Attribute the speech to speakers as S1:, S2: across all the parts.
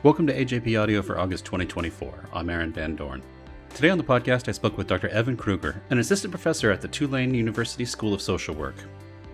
S1: Welcome to AJP Audio for August 2024. I'm Aaron Van Dorn. Today on the podcast, I spoke with Dr. Evan Krueger, an assistant professor at the Tulane University School of Social Work.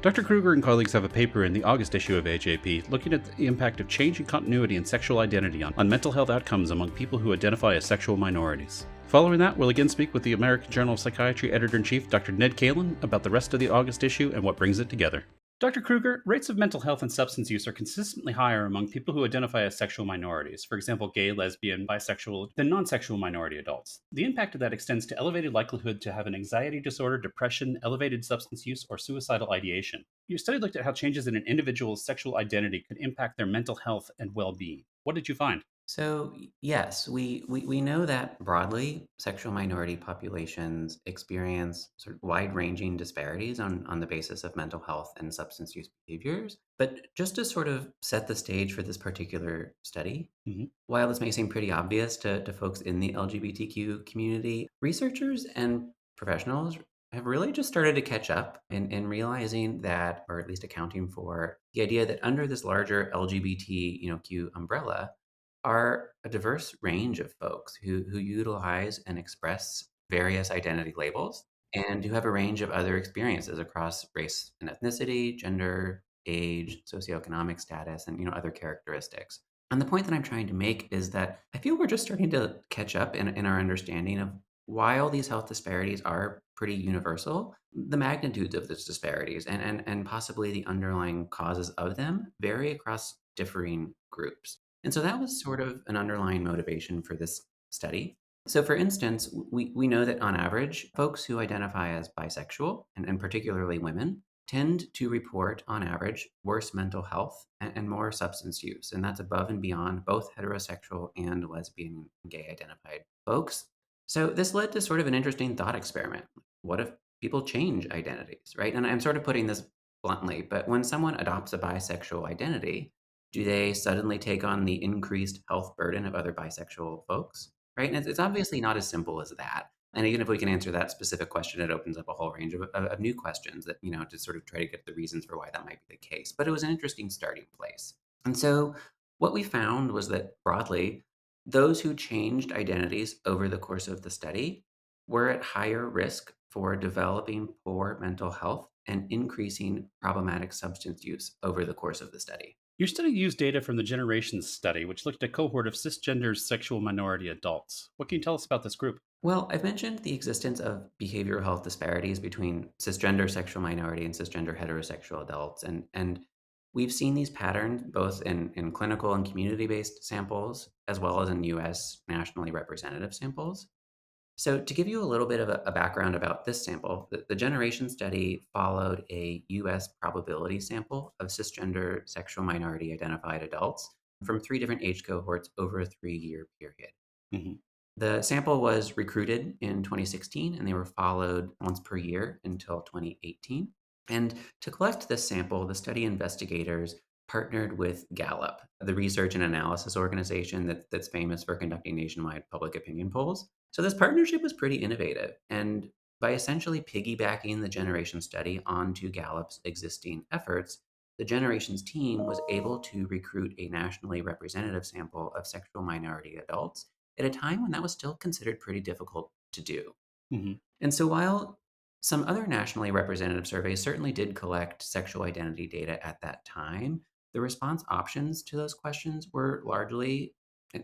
S1: Dr. Krueger and colleagues have a paper in the August issue of AJP looking at the impact of change in continuity and sexual identity on mental health outcomes among people who identify as sexual minorities. Following that, we'll again speak with the American Journal of Psychiatry Editor-in-Chief Dr. Ned Kalin about the rest of the August issue and what brings it together. Dr. Krueger, rates of mental health and substance use are consistently higher among people who identify as sexual minorities, for example, gay, lesbian, bisexual, than non-sexual minority adults. The impact of that extends to elevated likelihood to have an anxiety disorder, depression, elevated substance use, or suicidal ideation. Your study looked at how changes in an individual's sexual identity could impact their mental health and well-being. What did you find?
S2: So, yes, we know that broadly, sexual minority populations experience sort of wide-ranging disparities on the basis of mental health and substance use behaviors. But just to sort of set the stage for this particular study,
S1: Mm-hmm.
S2: while this may seem pretty obvious to folks in the LGBTQ community, researchers and professionals have really just started to catch up in realizing that, or at least accounting for the idea that under this larger LGBTQ umbrella, are a diverse range of folks who utilize and express various identity labels and who have a range of other experiences across race and ethnicity, gender, age, socioeconomic status, and other characteristics. And the point that I'm trying to make is that I feel we're just starting to catch up in our understanding of why all these health disparities are pretty universal, the magnitudes of those disparities and possibly the underlying causes of them vary across differing groups. And so that was sort of an underlying motivation for this study. So, for instance, we know that on average, folks who identify as bisexual, and particularly women, tend to report on average worse mental health and more substance use. And that's above and beyond both heterosexual and lesbian and gay identified folks. So, this led to sort of an interesting thought experiment. What if people change identities, right? And I'm sort of putting this bluntly, but when someone adopts a bisexual identity, do they suddenly take on the increased health burden of other bisexual folks? Right? And it's obviously not as simple as that. And even if we can answer that specific question, it opens up a whole range of new questions that, to sort of try to get the reasons for why that might be the case. But it was an interesting starting place. And so what we found was that broadly, those who changed identities over the course of the study were at higher risk for developing poor mental health and increasing problematic substance use over the course of the study.
S1: Your study used data from the Generations study, which looked at a cohort of cisgender sexual minority adults. What can you tell us about this group?
S2: Well, I've mentioned the existence of behavioral health disparities between cisgender sexual minority and cisgender heterosexual adults. And we've seen these patterns both in clinical and community based samples, as well as in US nationally representative samples. So, to give you a little bit of a background about this sample, the Generation study followed a US probability sample of cisgender sexual minority identified adults from three different age cohorts over a 3-year period.
S1: Mm-hmm.
S2: The sample was recruited in 2016 and they were followed once per year until 2018. And to collect this sample, the study investigators partnered with Gallup, the research and analysis organization that's famous for conducting nationwide public opinion polls. So this partnership was pretty innovative. And by essentially piggybacking the Generation study onto Gallup's existing efforts, the Generations team was able to recruit a nationally representative sample of sexual minority adults at a time when that was still considered pretty difficult to do.
S1: Mm-hmm.
S2: And so while some other nationally representative surveys certainly did collect sexual identity data at that time, the response options to those questions were largely,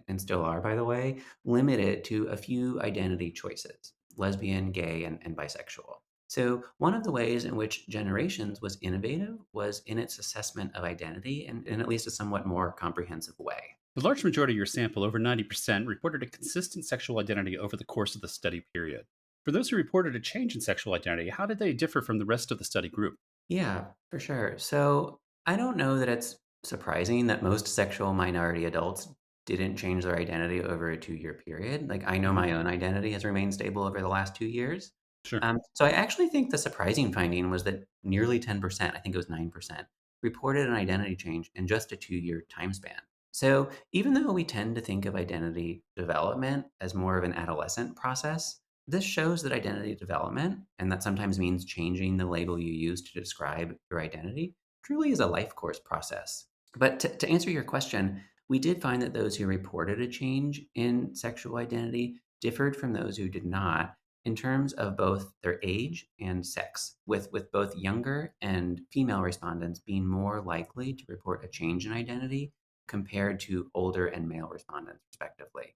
S2: and still are, by the way, limited to a few identity choices: lesbian, gay, and bisexual. So, one of the ways in which Generations was innovative was in its assessment of identity in at least a somewhat more comprehensive way.
S1: The large majority of your sample, over 90%, reported a consistent sexual identity over the course of the study period. For those who reported a change in sexual identity, how did they differ from the rest of the study group?
S2: Yeah, for sure. So, I don't know that it's surprising that most sexual minority adults didn't change their identity over a 2-year period. Like, I know
S1: Mhm.
S2: my own identity has remained stable over the last 2 years.
S1: Sure.
S2: So I actually think the surprising finding was that nearly 10%, I think it was 9%, reported an identity change in just a 2-year time span. So even though we tend to think of identity development as more of an adolescent process, this shows that identity development, and that sometimes means changing the label you use to describe your identity, truly is a life course process. But to answer your question, we did find that those who reported a change in sexual identity differed from those who did not in terms of both their age and sex, with both younger and female respondents being more likely to report a change in identity compared to older and male respondents, respectively.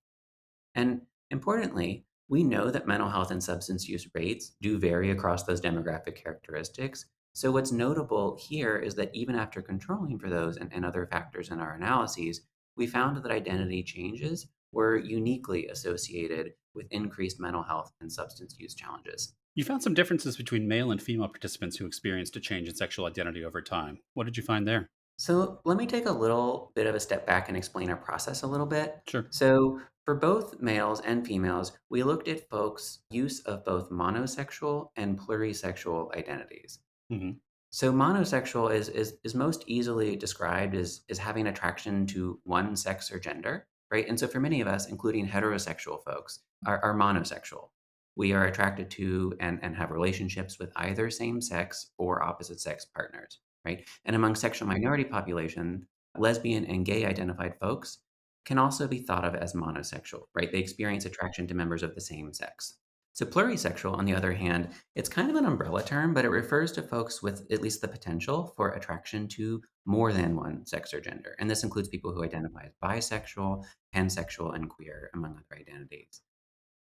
S2: And importantly, we know that mental health and substance use rates do vary across those demographic characteristics. So, what's notable here is that even after controlling for those and other factors in our analyses, we found that identity changes were uniquely associated with increased mental health and substance use challenges.
S1: You found some differences between male and female participants who experienced a change in sexual identity over time. What did you find there?
S2: So let me take a little bit of a step back and explain our process a little bit.
S1: Sure.
S2: So for both males and females, we looked at folks' use of both monosexual and plurisexual identities.
S1: Hmm.
S2: So monosexual is most easily described as having attraction to one sex or gender, right? And so for many of us, including heterosexual folks, are monosexual. We are attracted to and have relationships with either same sex or opposite sex partners, right? And among sexual minority population, lesbian and gay identified folks can also be thought of as monosexual, right? They experience attraction to members of the same sex. So plurisexual, on the other hand, it's kind of an umbrella term, but it refers to folks with at least the potential for attraction to more than one sex or gender. And this includes people who identify as bisexual, pansexual, and queer, among other identities.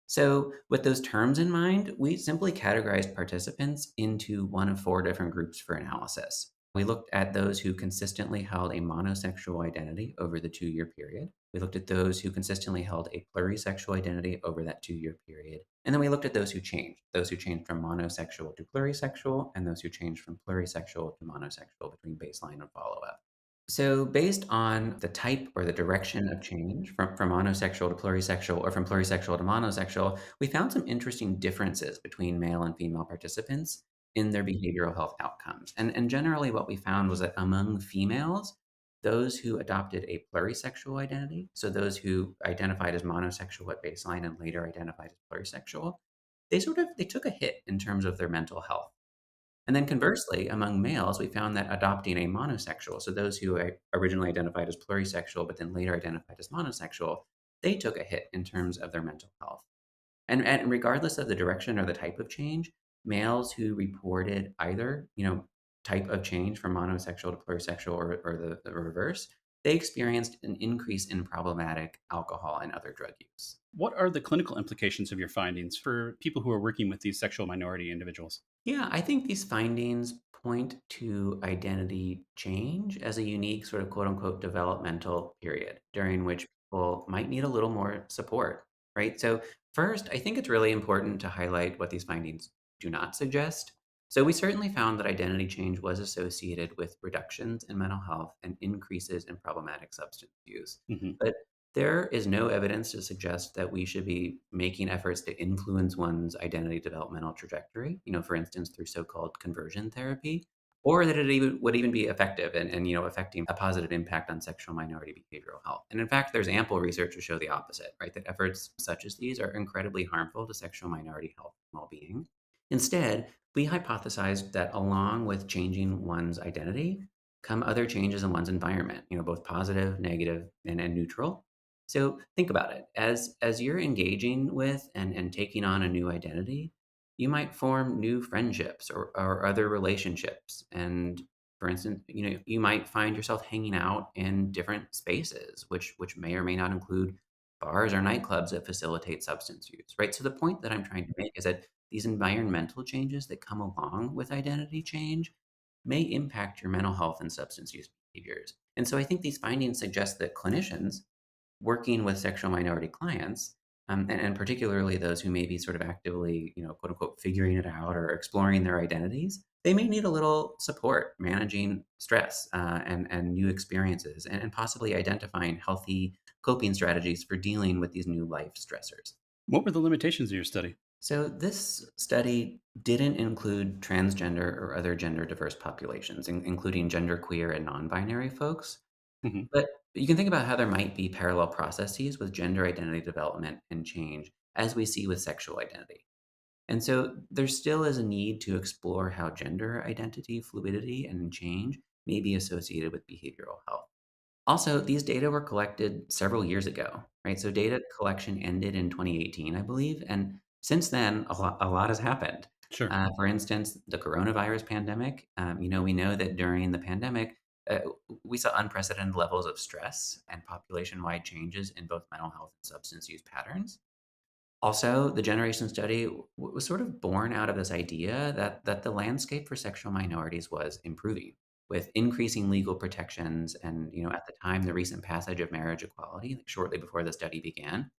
S2: So, with those terms in mind, we simply categorized participants into one of four different groups for analysis. We looked at those who consistently held a monosexual identity over the 2 year period. We looked at those who consistently held a plurisexual identity over that 2 year period. And then we looked at those who changed from monosexual to plurisexual, and those who changed from plurisexual to monosexual between baseline and follow up. So, based on the type or the direction of change from monosexual to plurisexual or from plurisexual to monosexual, we found some interesting differences between male and female participants in their behavioral health outcomes. And generally, what we found was that among females, those who adopted a plurisexual identity, so those who identified as monosexual at baseline and later identified as plurisexual, they took a hit in terms of their mental health. And then conversely, among males, we found that adopting a monosexual, so those who originally identified as plurisexual but then later identified as monosexual, they took a hit in terms of their mental health. And regardless of the direction or the type of change, males who reported either, type of change from monosexual to plurisexual or the reverse, they experienced an increase in problematic alcohol and other drug use.
S1: What are the clinical implications of your findings for people who are working with these sexual minority individuals?
S2: Yeah, I think these findings point to identity change as a unique sort of quote unquote developmental period during which people might need a little more support, right? So, first, I think it's really important to highlight what these findings do not suggest. So, we certainly found that identity change was associated with reductions in mental health and increases in problematic substance use.
S1: Hmm.
S2: But there is no evidence to suggest that we should be making efforts to influence one's identity developmental trajectory, for instance, through so-called conversion therapy, or that it even would even be effective and affecting a positive impact on sexual minority behavioral health. And in fact, there's ample research to show the opposite, right? That efforts such as these are incredibly harmful to sexual minority health and well-being. Instead, we hypothesized that along with changing one's identity come other changes in one's environment, both positive, negative, and neutral. So think about it. As you're engaging with and taking on a new identity, you might form new friendships or other relationships. And for instance, you might find yourself hanging out in different spaces, which may or may not include bars or nightclubs that facilitate substance use, right? So the point that I'm trying to make is that these environmental changes that come along with identity change may impact your mental health and substance use behaviors. And so I think these findings suggest that clinicians working with sexual minority clients, and particularly those who may be sort of actively, quote unquote, figuring it out or exploring their identities, they may need a little support managing stress and new experiences and possibly identifying healthy coping strategies for dealing with these new life stressors.
S1: What were the limitations of your study?
S2: So, this study didn't include transgender or other gender diverse populations, including genderqueer and non binary folks.
S1: Hmm.
S2: But you can think about how there might be parallel processes with gender identity development and change, as we see with sexual identity. And so there still is a need to explore how gender identity, fluidity, and change may be associated with behavioral health. Also, these data were collected several years ago, right? So data collection ended in 2018, I believe, and since then, a lot has happened.
S1: Sure.
S2: For instance, the coronavirus pandemic. We know that during the pandemic, uh, we saw unprecedented levels of stress and population-wide changes in both mental health and substance use patterns. Also, the generation study was sort of born out of this idea that the landscape for sexual minorities was improving with increasing legal protections and, at the time, the recent passage of marriage equality, like shortly before the study began.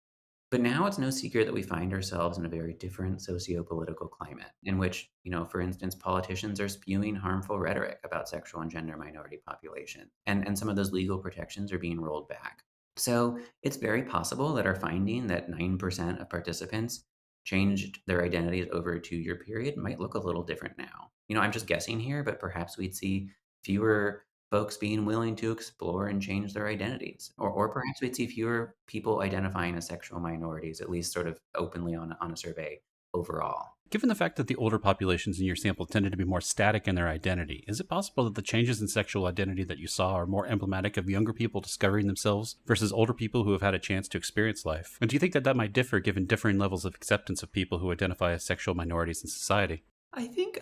S2: But now it's no secret that we find ourselves in a very different socio-political climate in which, for instance, politicians are spewing harmful rhetoric about sexual and gender minority population. And some of those legal protections are being rolled back. So it's very possible that our finding that 9% of participants changed their identities over a 2-year period might look a little different now. I'm just guessing here, but perhaps we'd see fewer folks being willing to explore and change their identities. Or perhaps we'd see fewer people identifying as sexual minorities, at least sort of openly on a survey overall.
S1: Given the fact that the older populations in your sample tended to be more static in their identity, is it possible that the changes in sexual identity that you saw are more emblematic of younger people discovering themselves versus older people who have had a chance to experience life? And do you think that that might differ given differing levels of acceptance of people who identify as sexual minorities in society?
S2: I think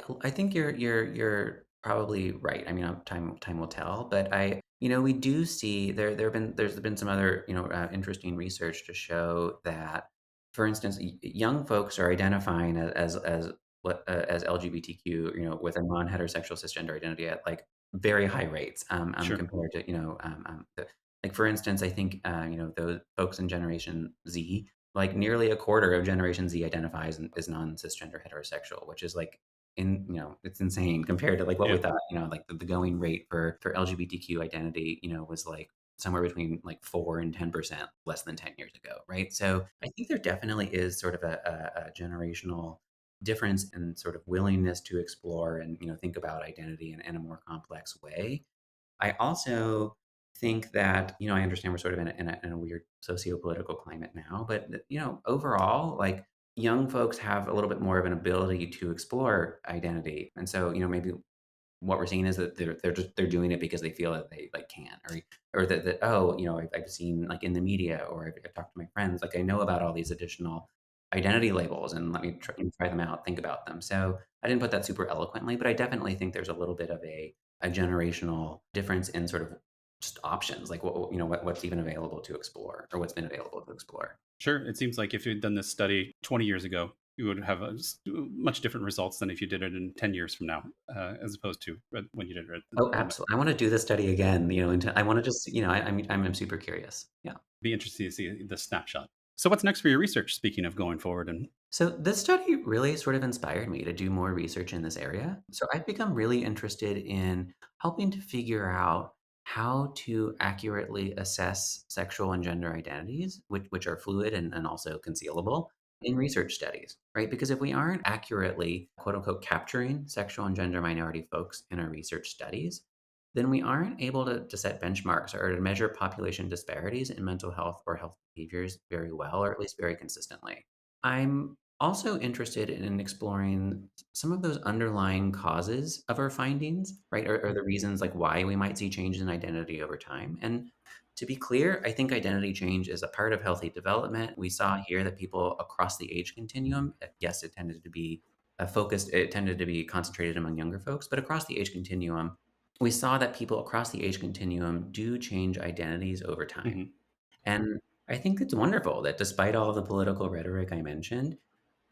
S2: you're probably right. I mean, time will tell, but we do see there's been some other interesting research to show that, for instance, young folks are identifying as LGBTQ, with a non-heterosexual cisgender identity at like very high rates,
S1: Sure.
S2: compared to like for instance, I think those folks in Generation Z, like nearly a quarter of Generation Z identifies as non-cisgender heterosexual, which is like it's insane compared to like what we
S1: Yeah.
S2: thought, like the going rate for LGBTQ identity, was like somewhere between like 4 and 10% less than 10 years ago, right? So I think there definitely is sort of a generational difference in sort of willingness to explore and think about identity in a more complex way. I also think that, I understand we're sort of in a weird socio-political climate now, but overall, like young folks have a little bit more of an ability to explore identity. And so, maybe what we're seeing is that they're doing it because they feel that they like can, or that oh, I've seen like in the media, or I've talked to my friends, like I know about all these additional identity labels, and let me try them out, think about them. So I didn't put that super eloquently, but I definitely think there's a little bit of a generational difference in sort of just options, like what's even available to explore, or what's been available to explore.
S1: Sure. It seems like if you'd done this study 20 years ago, you would have much different results than if you did it in 10 years from now, as opposed to when you did it at the
S2: Oh,
S1: moment.
S2: absolutely. I want to do this study again. I want to just, I'm super curious. Yeah.
S1: Be interested to see the snapshot. So, what's next for your research? Speaking of going forward, and
S2: So this study really sort of inspired me to do more research in this area. So I've become really interested in helping to figure out how to accurately assess sexual and gender identities, which are fluid and also concealable in research studies, right? Because if we aren't accurately, quote unquote, capturing sexual and gender minority folks in our research studies, then we aren't able to set benchmarks or to measure population disparities in mental health or health behaviors very well, or at least very consistently. I'm also interested in exploring some of those underlying causes of our findings, right? Or the reasons like why we might see changes in identity over time. And to be clear, I think identity change is a part of healthy development. We saw here that people across the age continuum, yes, it tended to be it tended to be concentrated among younger folks, but across the age continuum, we saw that people across the age continuum do change identities over time.
S1: mhm.
S2: And I think it's wonderful that despite all of the political rhetoric I mentioned,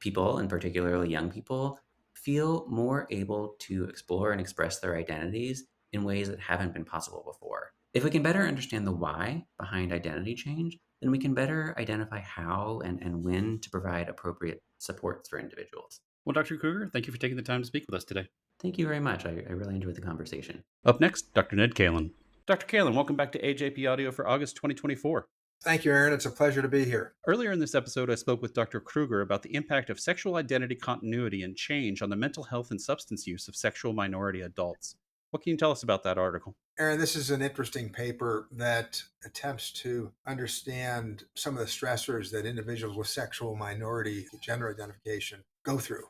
S2: people, and particularly young people, feel more able to explore and express their identities in ways that haven't been possible before. If we can better understand the why behind identity change, then we can better identify how and when to provide appropriate supports for individuals.
S1: Well, Dr. Krueger, thank you for taking the time to speak with us today.
S2: Thank you very much. I really enjoyed the conversation.
S1: Up next, Dr. Ned Kalin. Dr. Kalin, welcome back to AJP Audio for August 2024.
S3: Thank you, Aaron. It's a pleasure to be here.
S1: Earlier in this episode, I spoke with Dr. Krueger about the impact of sexual identity continuity and change on the mental health and substance use of sexual minority adults. What can you tell us about that article?
S3: Aaron, this is an interesting paper that attempts to understand some of the stressors that individuals with sexual minority gender identification go through.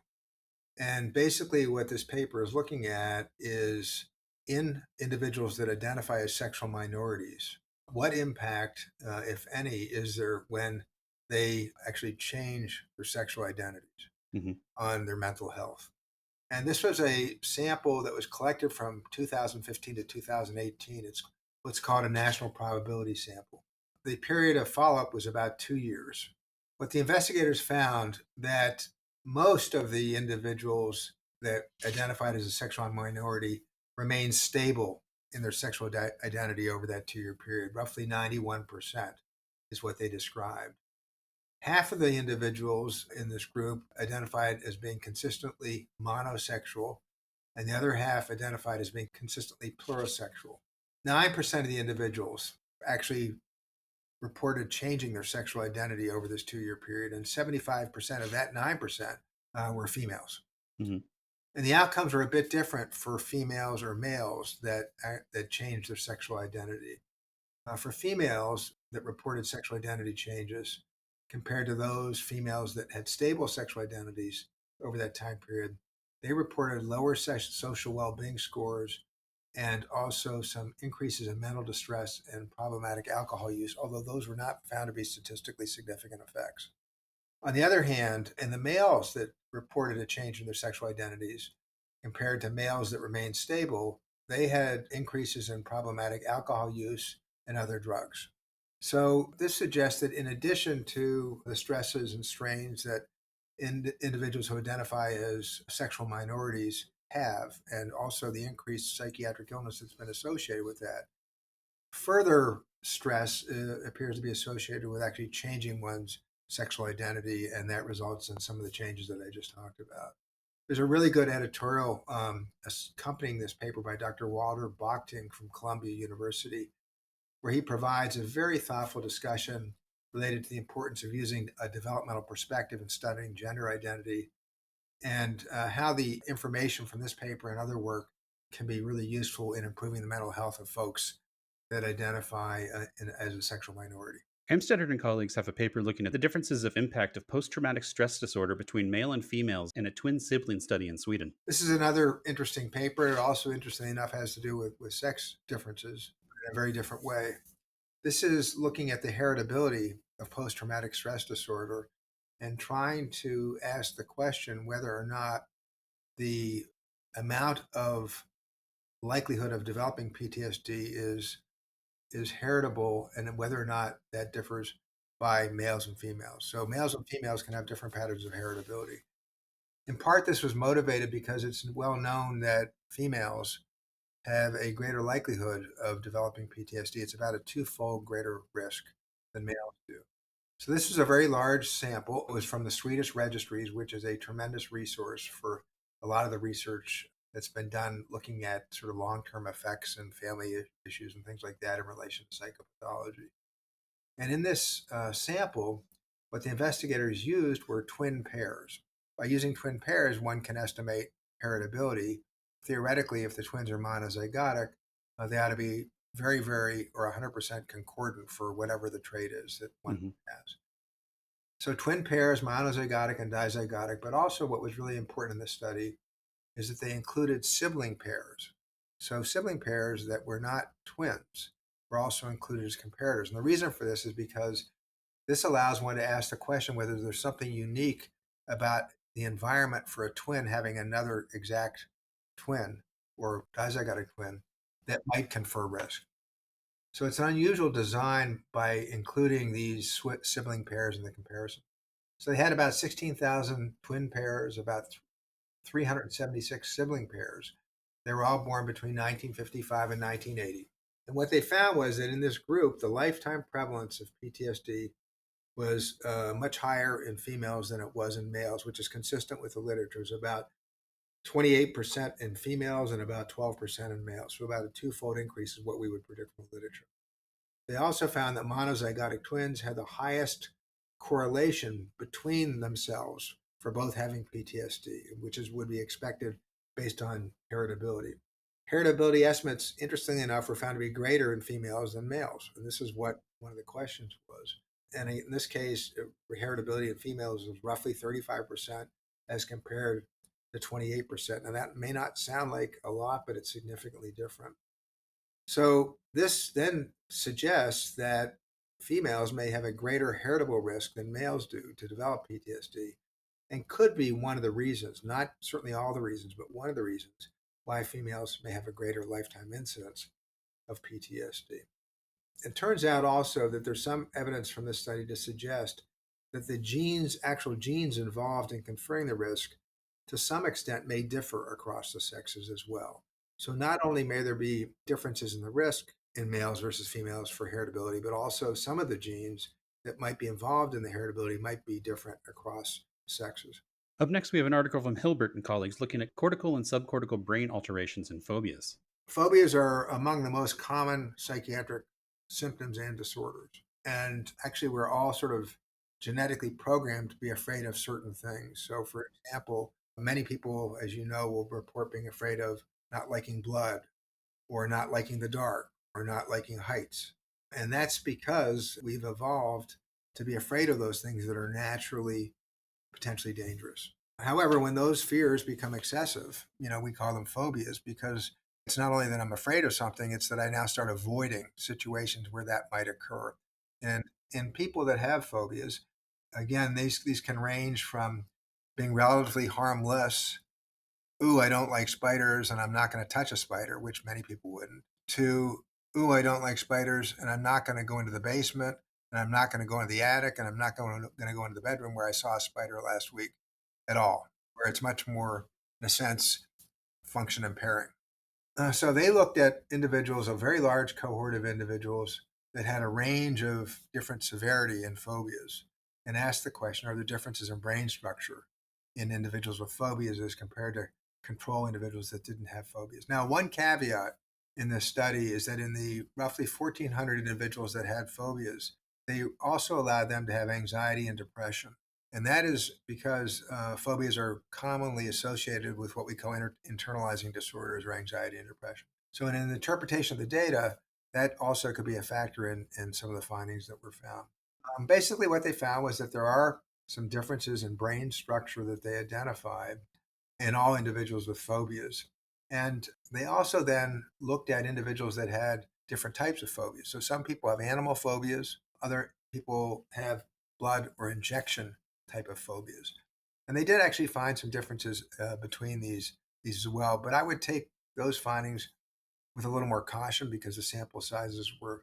S3: And basically, what this paper is looking at is in individuals that identify as sexual minorities, what impact, if any, is there when they actually change their sexual identities
S1: Hmm.
S3: on their mental health. And this was a sample that was collected from 2015 to 2018. It's what's called a national probability sample. The period of follow-up was about 2 years. What the investigators found that most of the individuals that identified as a sexual minority remained stable in their sexual identity over that 2 year period. Roughly 91% is what they described. Half of the individuals in this group identified as being consistently monosexual, and the other half identified as being consistently plurisexual. 9% of the individuals actually reported changing their sexual identity over this 2 year period, and 75% of that 9% were females.
S1: Hmm.
S3: And the outcomes were a bit different for females or males that changed their sexual identity. For females that reported sexual identity changes compared to those females that had stable sexual identities over that time period, they reported lower social well-being scores and also some increases in mental distress and problematic alcohol use, although those were not found to be statistically significant effects. On the other hand, in the males that reported a change in their sexual identities compared to males that remained stable, they had increases in problematic alcohol use and other drugs. So this suggests that in addition to the stresses and strains that individuals who identify as sexual minorities have, and also the increased psychiatric illness that's been associated with that, further stress appears to be associated with actually changing one's sexual identity, and that results in some of the changes that I just talked about. There's a really good editorial accompanying this paper by Dr. Walter Bochting from Columbia University, where he provides a very thoughtful discussion related to the importance of using a developmental perspective in studying gender identity, and how the information from this paper and other work can be really useful in improving the mental health of folks that identify as a sexual minority.
S1: Amstadter and colleagues have a paper looking at the differences of impact of post-traumatic stress disorder between male and females in a twin sibling study in Sweden.
S3: This is another interesting paper. It also, interestingly enough, has to do with sex differences in a very different way. This is looking at the heritability of post-traumatic stress disorder and trying to ask the question whether or not the amount of likelihood of developing PTSD is heritable, and whether or not that differs by males and females. So males and females can have different patterns of heritability. In part, this was motivated because it's well known that females have a greater likelihood of developing PTSD. It's about a twofold greater risk than males do. So this is a very large sample. It was from the Swedish registries, which is a tremendous resource for a lot of the research that's been done looking at sort of long-term effects and family issues and things like that in relation to psychopathology. And in this sample, what the investigators used were twin pairs. By using twin pairs, one can estimate heritability. Theoretically, if the twins are monozygotic, they ought to be very, very, or 100% concordant for whatever the trait is that one has. So twin pairs, monozygotic and dizygotic, but also what was really important in this study is that they included sibling pairs. So sibling pairs that were not twins were also included as comparators. And the reason for this is because this allows one to ask the question whether there's something unique about the environment for a twin having another exact twin or dizygotic twin that might confer risk. So it's an unusual design by including these sibling pairs in the comparison. So they had about 16,000 twin pairs, about 376 sibling pairs. They were all born between 1955 and 1980. And what they found was that in this group, the lifetime prevalence of PTSD was much higher in females than it was in males, which is consistent with the literature. It's about 28% in females and about 12% in males. So about a twofold increase is what we would predict from the literature. They also found that monozygotic twins had the highest correlation between themselves for both having PTSD, which would be expected based on heritability. Heritability estimates, interestingly enough, were found to be greater in females than males. And this is what one of the questions was. And in this case, heritability in females was roughly 35% as compared to 28%. Now, that may not sound like a lot, but it's significantly different. So this then suggests that females may have a greater heritable risk than males do to develop PTSD, and could be one of the reasons, not certainly all the reasons, but one of the reasons why females may have a greater lifetime incidence of PTSD. It turns out also that there's some evidence from this study to suggest that the actual genes involved in conferring the risk, to some extent may differ across the sexes as well. So not only may there be differences in the risk in males versus females for heritability, but also some of the genes that might be involved in the heritability might be different across sexes.
S1: Up next, we have an article from Hilbert and colleagues looking at cortical and subcortical brain alterations and phobias.
S3: Phobias are among the most common psychiatric symptoms and disorders. And actually, we're all sort of genetically programmed to be afraid of certain things. So, for example, many people, as you know, will report being afraid of not liking blood, or not liking the dark, or not liking heights. And that's because we've evolved to be afraid of those things that are naturally potentially dangerous. However, when those fears become excessive, we call them phobias, because it's not only that I'm afraid of something, it's that I now start avoiding situations where that might occur. And in people that have phobias, again, these can range from being relatively harmless, ooh, I don't like spiders and I'm not going to touch a spider, which many people wouldn't, to, ooh, I don't like spiders and I'm not going to go into the basement, and I'm not going to go into the attic, and I'm not going to go into the bedroom where I saw a spider last week at all, where it's much more, in a sense, function impairing. So they looked at individuals, a very large cohort of individuals that had a range of different severity in phobias, and asked the question, are there differences in brain structure in individuals with phobias as compared to control individuals that didn't have phobias? Now, one caveat in this study is that in the roughly 1,400 individuals that had phobias, they also allowed them to have anxiety and depression. And that is because phobias are commonly associated with what we call internalizing disorders or anxiety and depression. So in an interpretation of the data, that also could be a factor in some of the findings that were found. Basically, what they found was that there are some differences in brain structure that they identified in all individuals with phobias. And they also then looked at individuals that had different types of phobias. So some people have animal phobias, other people have blood or injection type of phobias. And they did actually find some differences between these as well. But I would take those findings with a little more caution because the sample sizes were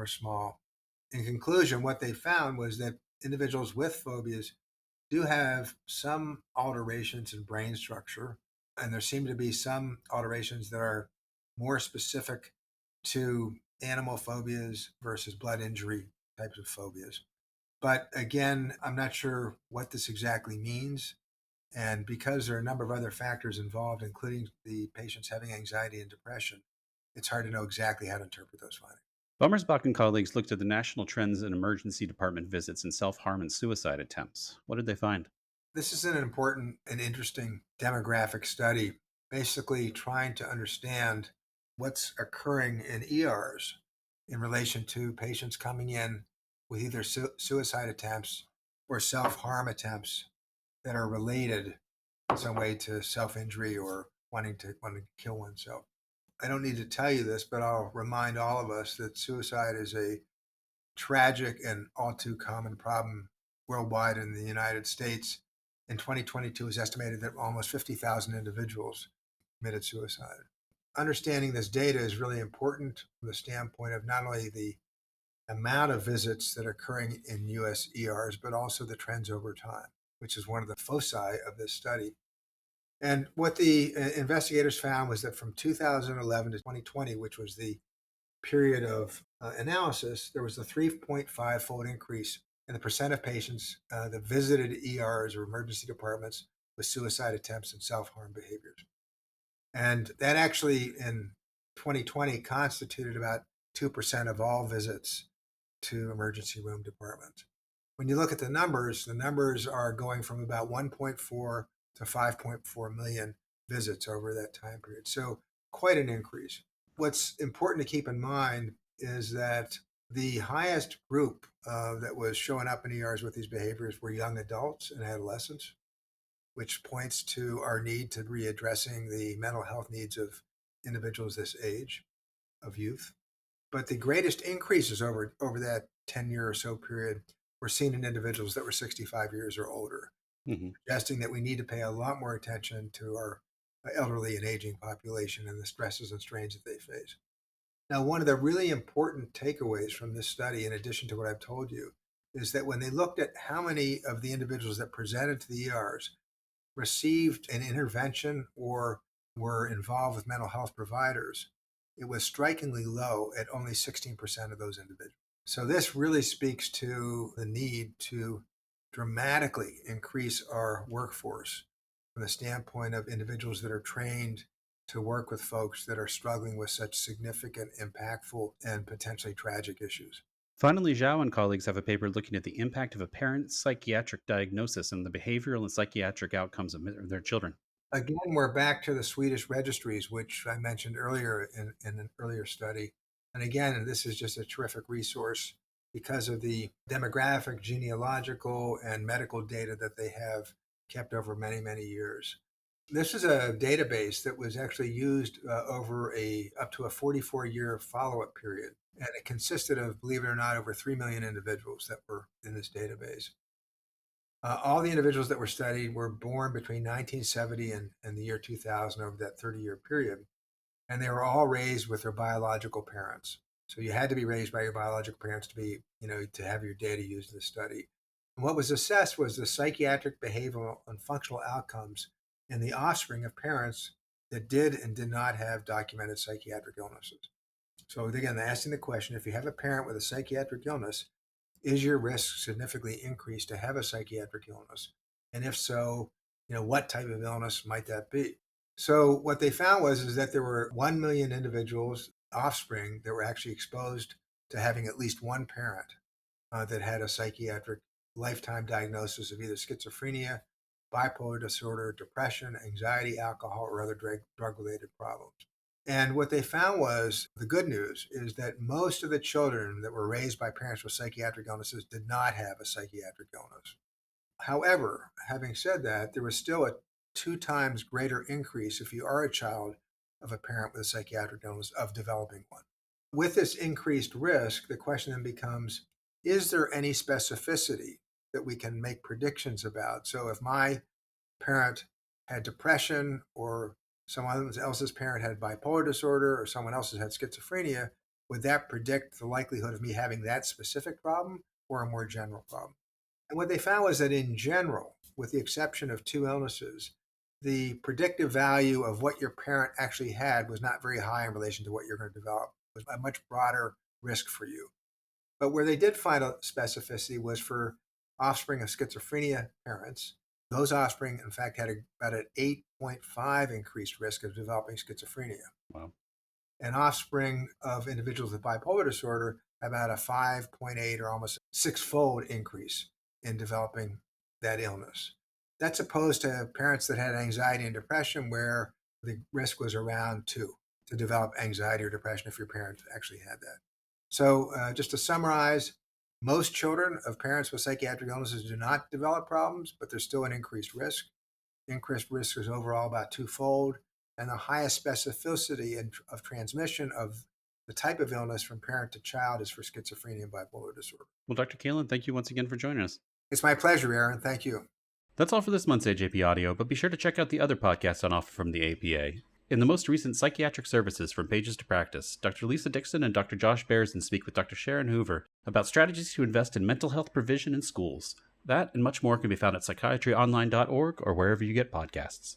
S3: small. In conclusion, what they found was that individuals with phobias do have some alterations in brain structure, and there seem to be some alterations that are more specific to animal phobias versus blood injury types of phobias. But again, I'm not sure what this exactly means. And because there are a number of other factors involved, including the patients having anxiety and depression, it's hard to know exactly how to interpret those findings.
S1: Bommersbach and colleagues looked at the national trends in emergency department visits and self-harm and suicide attempts. What did they find?
S3: This is an important and interesting demographic study, basically trying to understand what's occurring in ERs in relation to patients coming in with either suicide attempts or self-harm attempts that are related in some way to self-injury or wanting to kill oneself. I don't need to tell you this, but I'll remind all of us that suicide is a tragic and all too common problem worldwide. In the United States, in 2022, it was estimated that almost 50,000 individuals committed suicide. Understanding this data is really important from the standpoint of not only the amount of visits that are occurring in U.S. ERs, but also the trends over time, which is one of the foci of this study. And what the investigators found was that from 2011 to 2020, which was the period of analysis, there was a 3.5-fold increase in the percent of patients that visited ERs or emergency departments with suicide attempts and self-harm behaviors. And that actually in 2020 constituted about 2% of all visits to emergency room departments. When you look at the numbers are going from about 1.4 to 5.4 million visits over that time period. So quite an increase. What's important to keep in mind is that the highest group that was showing up in ERs with these behaviors were young adults and adolescents, which points to our need to be addressing the mental health needs of individuals this age. of youth. But the greatest increases over that 10-year or so period were seen in individuals that were 65 years or older, suggesting that we need to pay a lot more attention to our elderly and aging population and the stresses and strains that they face. Now, one of the really important takeaways from this study, in addition to what I've told you, is that when they looked at how many of the individuals that presented to the ERs received an intervention or were involved with mental health providers, it was strikingly low at only 16% of those individuals. So this really speaks to the need to dramatically increase our workforce from the standpoint of individuals that are trained to work with folks that are struggling with such significant, impactful, and potentially tragic issues.
S1: Finally, Zhou and colleagues have a paper looking at the impact of a parent's psychiatric diagnosis on the behavioral and psychiatric outcomes of their children.
S3: Again, we're back to the Swedish registries, which I mentioned earlier in an earlier study. And again, this is just a terrific resource because of the demographic, genealogical, and medical data that they have kept over many, many years. This is a database that was actually used over up to a 44-year follow-up period. And it consisted of, believe it or not, over 3 million individuals that were in this database. All the individuals that were studied were born between 1970 and the year 2000 over that 30-year period. And they were all raised with their biological parents. So you had to be raised by your biological parents to have your data used in the study. And what was assessed was the psychiatric, behavioral, and functional outcomes in the offspring of parents that did and did not have documented psychiatric illnesses. So again, asking the question, if you have a parent with a psychiatric illness, is your risk significantly increased to have a psychiatric illness? And if so, what type of illness might that be? So what they found is that there were 1 million individuals, offspring, that were actually exposed to having at least one parent that had a psychiatric lifetime diagnosis of either schizophrenia, bipolar disorder, depression, anxiety, alcohol, or other drug-related problems. And what they found was, the good news is that most of the children that were raised by parents with psychiatric illnesses did not have a psychiatric illness. However, having said that, there was still a 2 times greater increase if you are a child of a parent with a psychiatric illness of developing one. With this increased risk, the question then becomes, is there any specificity that we can make predictions about? So if my parent had depression, or someone else's parent had bipolar disorder, or someone else's had schizophrenia, would that predict the likelihood of me having that specific problem or a more general problem? And what they found was that in general, with the exception of 2 illnesses, the predictive value of what your parent actually had was not very high in relation to what you're going to develop. It was a much broader risk for you. But where they did find a specificity was for offspring of schizophrenia parents. Those offspring, in fact, had about an 8.5 increased risk of developing schizophrenia.
S1: Wow.
S3: And offspring of individuals with bipolar disorder had about a 5.8 or almost 6-fold increase in developing that illness. That's opposed to parents that had anxiety and depression, where the risk was around 2 to develop anxiety or depression if your parents actually had that. So just to summarize, most children of parents with psychiatric illnesses do not develop problems, but there's still an increased risk. Increased risk is overall about 2-fold, and the highest specificity of transmission of the type of illness from parent to child is for schizophrenia and bipolar disorder.
S1: Well, Dr. Kalin, thank you once again for joining us.
S3: It's my pleasure, Aaron. Thank you.
S1: That's all for this month's AJP Audio, but be sure to check out the other podcasts on offer from the APA. In the most recent Psychiatric Services from Pages to Practice, Dr. Lisa Dixon and Dr. Josh Bearson speak with Dr. Sharon Hoover about strategies to invest in mental health provision in schools. That and much more can be found at psychiatryonline.org or wherever you get podcasts.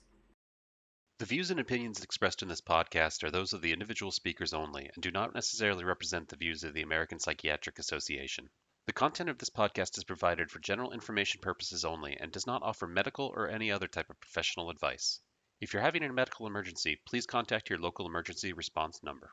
S1: The views and opinions expressed in this podcast are those of the individual speakers only and do not necessarily represent the views of the American Psychiatric Association. The content of this podcast is provided for general information purposes only and does not offer medical or any other type of professional advice. If you're having a medical emergency, please contact your local emergency response number.